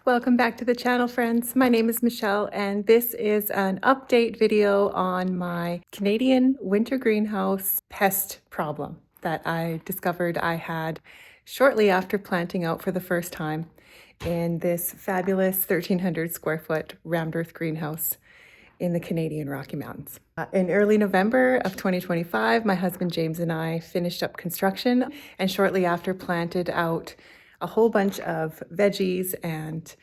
Welcome back to the channel, friends. My name is Michelle, and this is an update video on my Canadian winter greenhouse pest problem that I discovered I had shortly after planting out for the first time in this fabulous 1,300 square foot rammed earth greenhouse in the Canadian Rocky Mountains. In early November of 2025, my husband James and I finished up construction and shortly after planted out a whole bunch of veggies and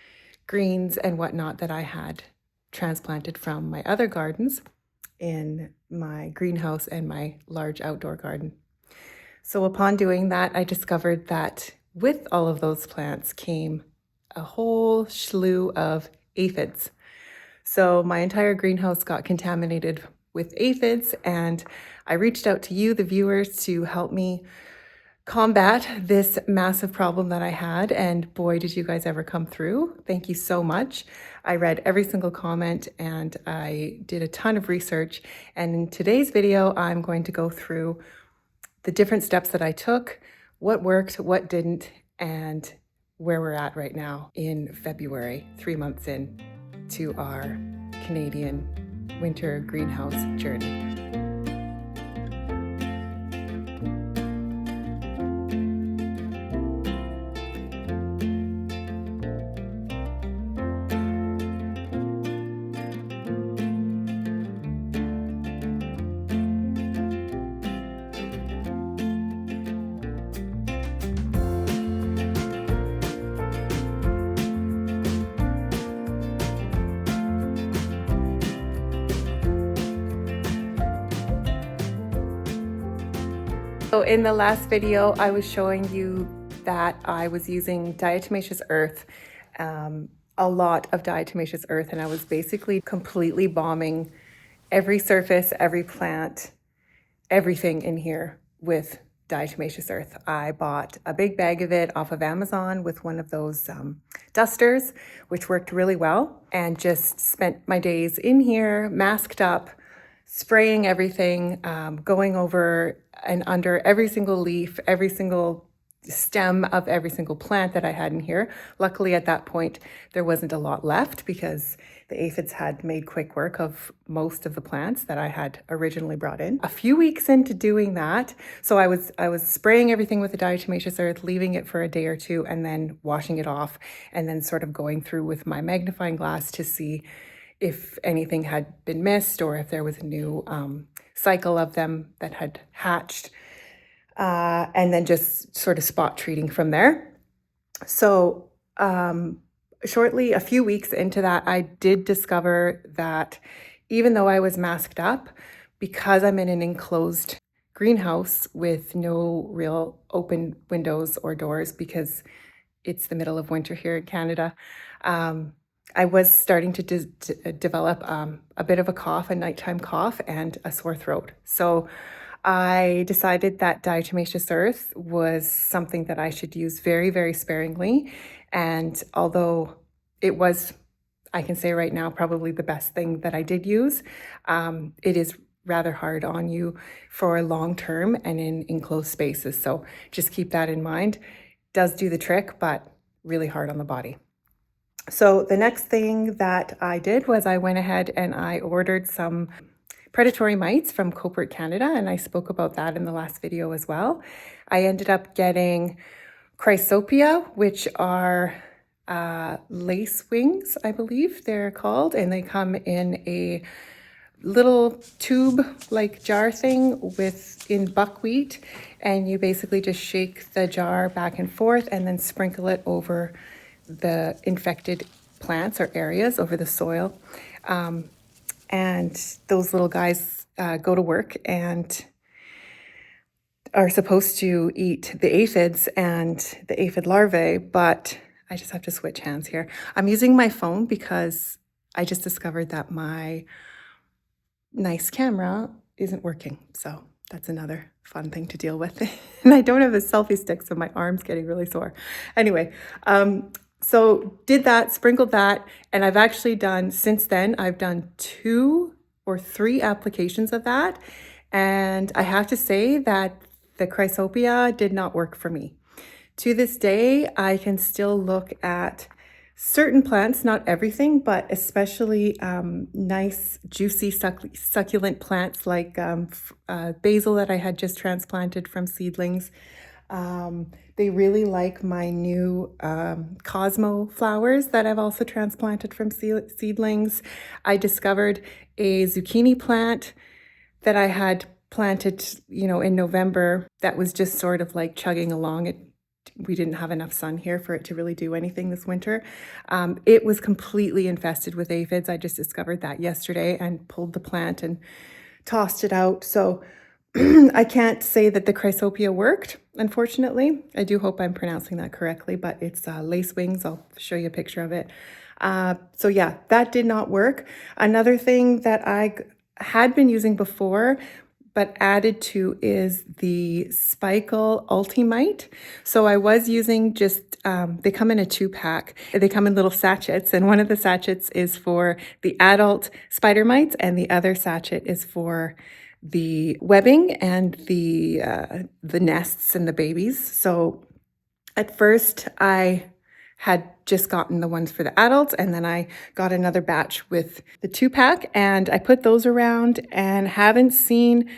greens and whatnot that I had transplanted from my other gardens in my greenhouse and my large outdoor garden. So upon doing that, I discovered that with all of those plants came a whole slew of aphids. So my entire greenhouse got contaminated with aphids, and I reached out to you, the viewers, to help me combat this massive problem that I had. And boy, did you guys ever come through. Thank you so much. I read every single comment and I did a ton of research. And in today's video, I'm going to go through the different steps that I took, what worked, what didn't, and where we're at right now in February, 3 months in to our Canadian winter greenhouse journey. So in the last video, I was showing you that I was using diatomaceous earth, a lot of diatomaceous earth, and I was basically completely bombing every surface, every plant, everything in here with diatomaceous earth. I bought a big bag of it off of Amazon with one of those dusters, which worked really well, and just spent my days in here, masked up, spraying everything, going over and under every single leaf, every single stem of every single plant that I had in here. Luckily at that point, there wasn't a lot left because the aphids had made quick work of most of the plants that I had originally brought in. A few weeks into doing that, so I was spraying everything with the diatomaceous earth, leaving it for a day or two, and then washing it off, and then sort of going through with my magnifying glass to see if anything had been missed or if there was a new cycle of them that had hatched, and then just sort of spot treating from there. So shortly, a few weeks into that, I did discover that even though I was masked up, because I'm in an enclosed greenhouse with no real open windows or doors because it's the middle of winter here in Canada, I was starting to develop a bit of a cough, a nighttime cough, and a sore throat. So I decided that diatomaceous earth was something that I should use very, very sparingly. And although it was, I can say right now, probably the best thing that I did use, it is rather hard on you for long term and in enclosed spaces. So just keep that in mind. It does do the trick, but really hard on the body. So the next thing that I did was I went ahead and I ordered some predatory mites from Copert, Canada, and I spoke about that in the last video as well. I ended up getting Chrysopia, which are lace wings, I believe they're called, and they come in a little tube like jar thing in buckwheat, and you basically just shake the jar back and forth and then sprinkle it over the infected plants or areas, over the soil. And those little guys go to work and are supposed to eat the aphids and the aphid larvae, but I just have to switch hands here. I'm using my phone because I just discovered that my nice camera isn't working. So that's another fun thing to deal with. And I don't have a selfie stick, so my arm's getting really sore. Anyway, so did that, sprinkled that, and I've actually done, since then, I've done 2 or 3 applications of that. And I have to say that the Chrysopia did not work for me. To this day, I can still look at certain plants, not everything, but especially nice, juicy, succulent plants like basil that I had just transplanted from seedlings. They really like my new Cosmo flowers that I've also transplanted from seedlings. I discovered a zucchini plant that I had planted, in November that was just sort of like chugging along. We didn't have enough sun here for it to really do anything this winter. It was completely infested with aphids. I just discovered that yesterday and pulled the plant and tossed it out. So I can't say that the Chrysopia worked, unfortunately. I do hope I'm pronouncing that correctly, but it's lace wings. I'll show you a picture of it. So yeah, that did not work. Another thing that I had been using before but added to is the Spikel Ultimite. So I was using just, they come in a 2-pack. They come in little sachets, and one of the sachets is for the adult spider mites, and the other sachet is for the webbing and the nests and the babies. So at first I had just gotten the ones for the adults, and then I got another batch with the 2-pack, and I put those around and haven't seen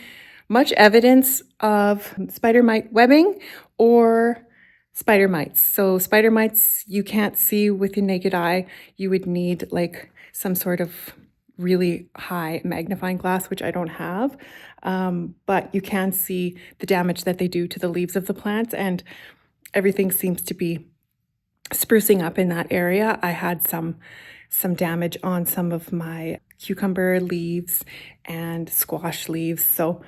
much evidence of spider mite webbing or spider mites. So spider mites you can't see with your naked eye. You would need like some sort of really high magnifying glass, which I don't have, but you can see the damage that they do to the leaves of the plants, and everything seems to be sprucing up in that area. I had some damage on some of my cucumber leaves and squash leaves, so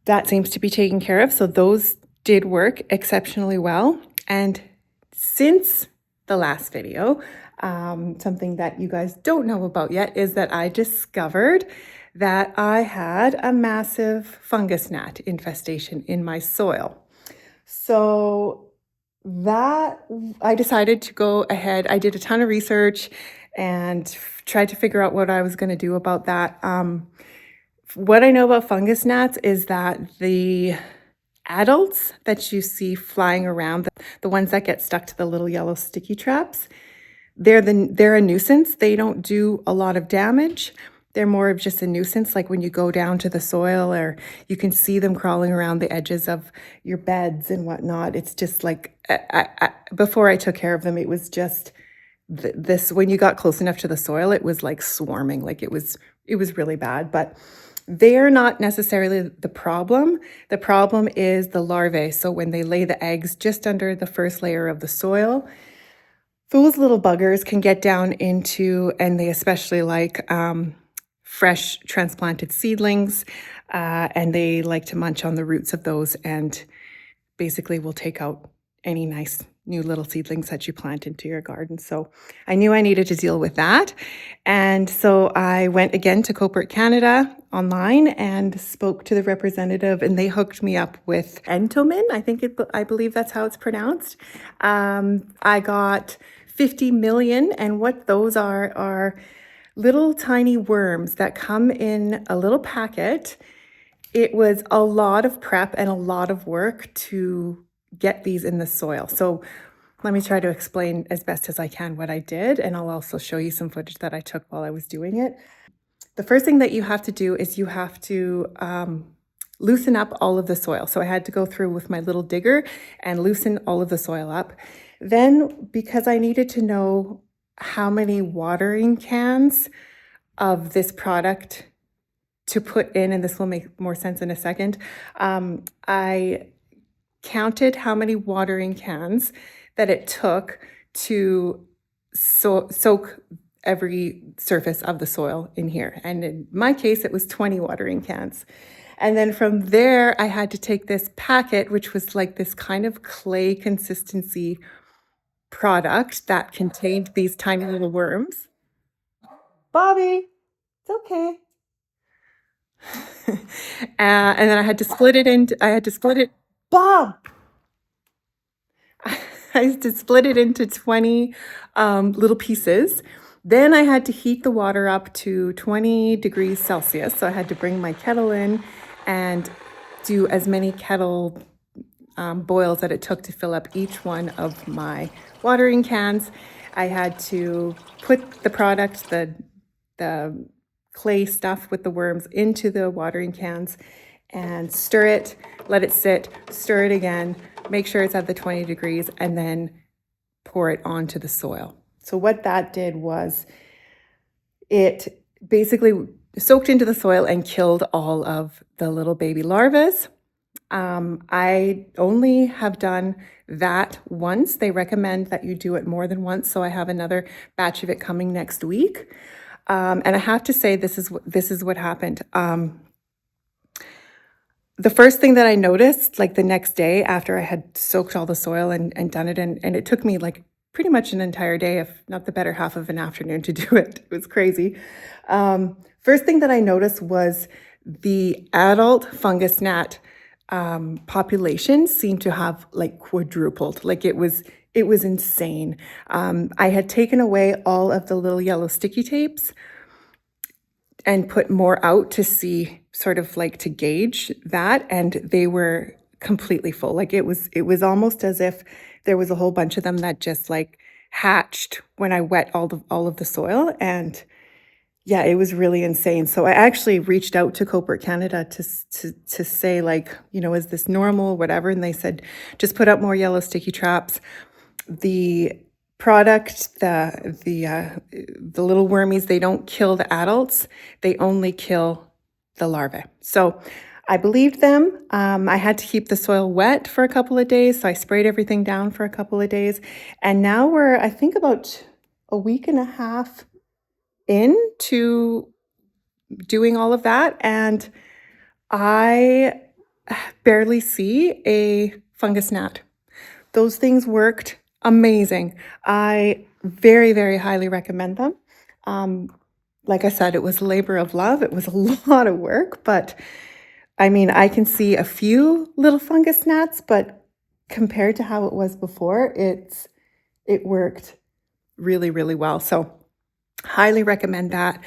that seems to be taken care of. So those did work exceptionally well. And since the last video, something that you guys don't know about yet is that I discovered that I had a massive fungus gnat infestation in my soil. So that I decided to go ahead. I did a ton of research and tried to figure out what I was going to do about that. What I know about fungus gnats is that the adults that you see flying around, the ones that get stuck to the little yellow sticky traps, they're a nuisance. They don't do a lot of damage. They're more of just a nuisance, like when you go down to the soil, or you can see them crawling around the edges of your beds and whatnot. It's just like, before I took care of them, it was just this, when you got close enough to the soil, it was like swarming, like it was really bad. But they're not necessarily the problem. The problem is the larvae. So when they lay the eggs just under the first layer of the soil, those little buggers can get down into, and they especially like fresh transplanted seedlings, and they like to munch on the roots of those, and basically will take out any nice new little seedlings that you plant into your garden. So I knew I needed to deal with that. And so I went again to Corporate Canada online and spoke to the representative, and they hooked me up with Entomin. I believe that's how it's pronounced. I got 50 million, and what those are little tiny worms that come in a little packet. It was a lot of prep and a lot of work to get these in the soil. So let me try to explain as best as I can what I did, and I'll also show you some footage that I took while I was doing it. The first thing that you have to do is you have to loosen up all of the soil. So I had to go through with my little digger and loosen all of the soil up. Then, because I needed to know how many watering cans of this product to put in, and this will make more sense in a second, I counted how many watering cans that it took to soak every surface of the soil in here. And in my case, it was 20 watering cans. And then from there, I had to take this packet, which was like this kind of clay consistency product that contained these tiny little worms. Bobby, it's okay. And then I had to split it, Bob! I had to split it into 20 little pieces. Then I had to heat the water up to 20 degrees Celsius. So I had to bring my kettle in and do as many kettle boils that it took to fill up each one of my watering cans. I had to put the product, the clay stuff with the worms into the watering cans and stir it, let it sit, stir it again, make sure it's at the 20 degrees, and then pour it onto the soil. So what that did was it basically soaked into the soil and killed all of the little baby larvae. I only have done that once. They recommend that you do it more than once, so I have another batch of it coming next week. And I have to say, this is what happened. The first thing that I noticed, like the next day after I had soaked all the soil and done it, and it took me like pretty much an entire day, if not the better half of an afternoon to do it. It was crazy. First thing that I noticed was the adult fungus gnat population seemed to have like quadrupled. Like it was insane. I had taken away all of the little yellow sticky tapes and put more out to see, sort of like to gauge that, and they were completely full. Like it was almost as if there was a whole bunch of them that just like hatched when I wet all of the soil. And yeah, it was really insane. So I actually reached out to Corporate Canada to say, like, you know, is this normal, whatever, and they said just put up more yellow sticky traps. The product, the little wormies, they don't kill the adults, they only kill the larvae. So I believed them. I had to keep the soil wet for a couple of days, so I sprayed everything down for a couple of days. And now we're, I think, about a week and a half into doing all of that, and I barely see a fungus gnat. Those things worked amazing. I very, very highly recommend them. Like I said, it was a labor of love. It was a lot of work, but I mean, I can see a few little fungus gnats, but compared to how it was before, it worked really, really well. So highly recommend that.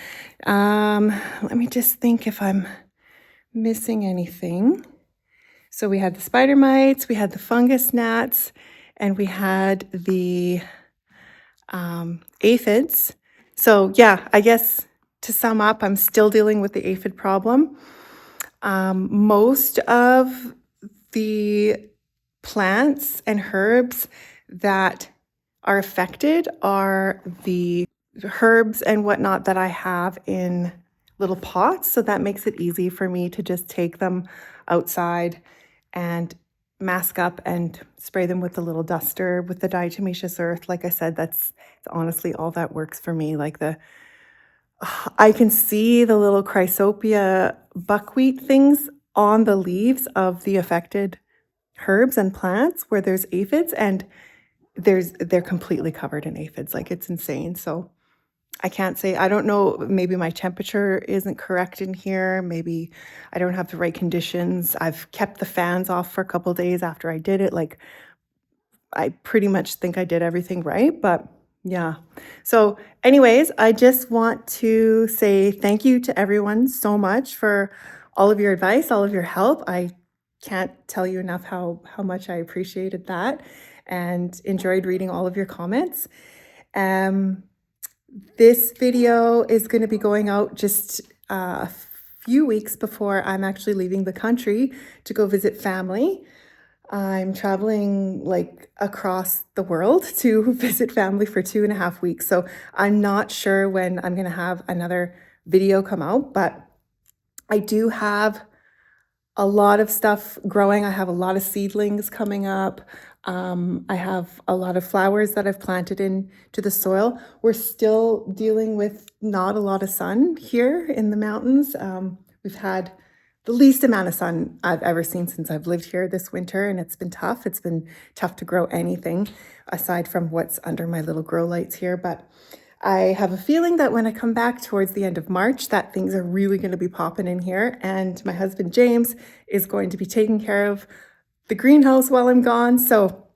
Let me just think if I'm missing anything. So we had the spider mites, we had the fungus gnats, and we had the aphids. So yeah, I guess to sum up, I'm still dealing with the aphid problem. Most of the plants and herbs that are affected are the herbs and whatnot that I have in little pots. So that makes it easy for me to just take them outside and mask up and spray them with the little duster with the diatomaceous earth. Like I said, that's honestly all that works for me. Like I can see the little chrysopia buckwheat things on the leaves of the affected herbs and plants where there's aphids, and they're completely covered in aphids. Like it's insane. So I can't say, I don't know, maybe my temperature isn't correct in here. Maybe I don't have the right conditions. I've kept the fans off for a couple of days after I did it. Like I pretty much think I did everything right, but yeah. So anyways, I just want to say thank you to everyone so much for all of your advice, all of your help. I can't tell you enough how much I appreciated that and enjoyed reading all of your comments. This video is going to be going out just a few weeks before I'm actually leaving the country to go visit family. I'm traveling like across the world to visit family for 2.5 weeks. So I'm not sure when I'm going to have another video come out, but I do have a lot of stuff growing. I have a lot of seedlings coming up. I have a lot of flowers that I've planted into the soil. We're still dealing with not a lot of sun here in the mountains. We've had the least amount of sun I've ever seen since I've lived here this winter, and it's been tough. It's been tough to grow anything aside from what's under my little grow lights here. But I have a feeling that when I come back towards the end of March, that things are really going to be popping in here. And my husband, James, is going to be taking care of the greenhouse while I'm gone. So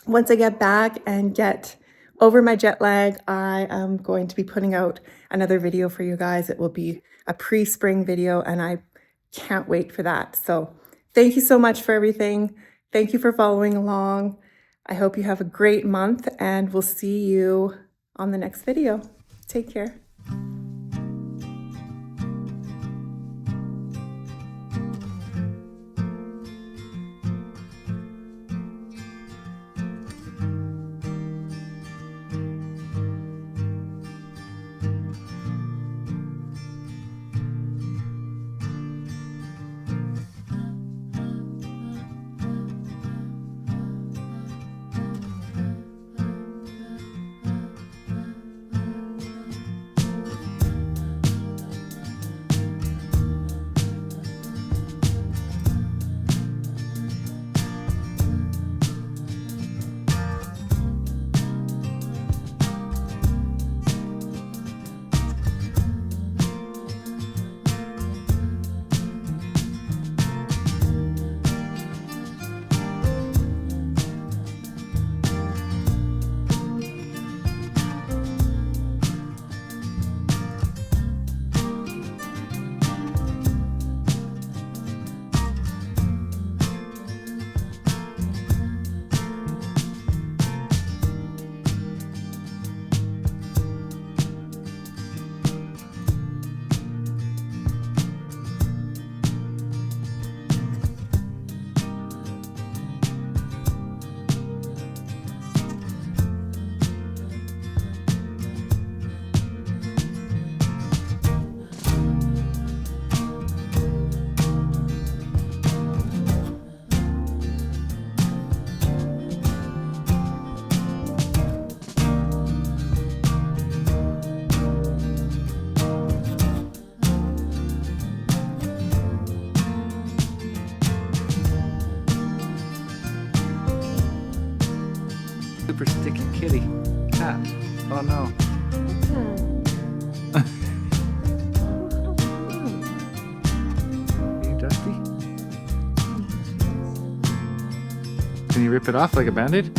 once I get back and get over my jet lag, I am going to be putting out another video for you guys. It will be a pre-spring video, and I can't wait for that. So thank you so much for everything. Thank you for following along. I hope you have a great month, and we'll see you on the next video. Take care. Super sticky kitty cat. Oh no. Are you dusty? Can you rip it off like a band-aid?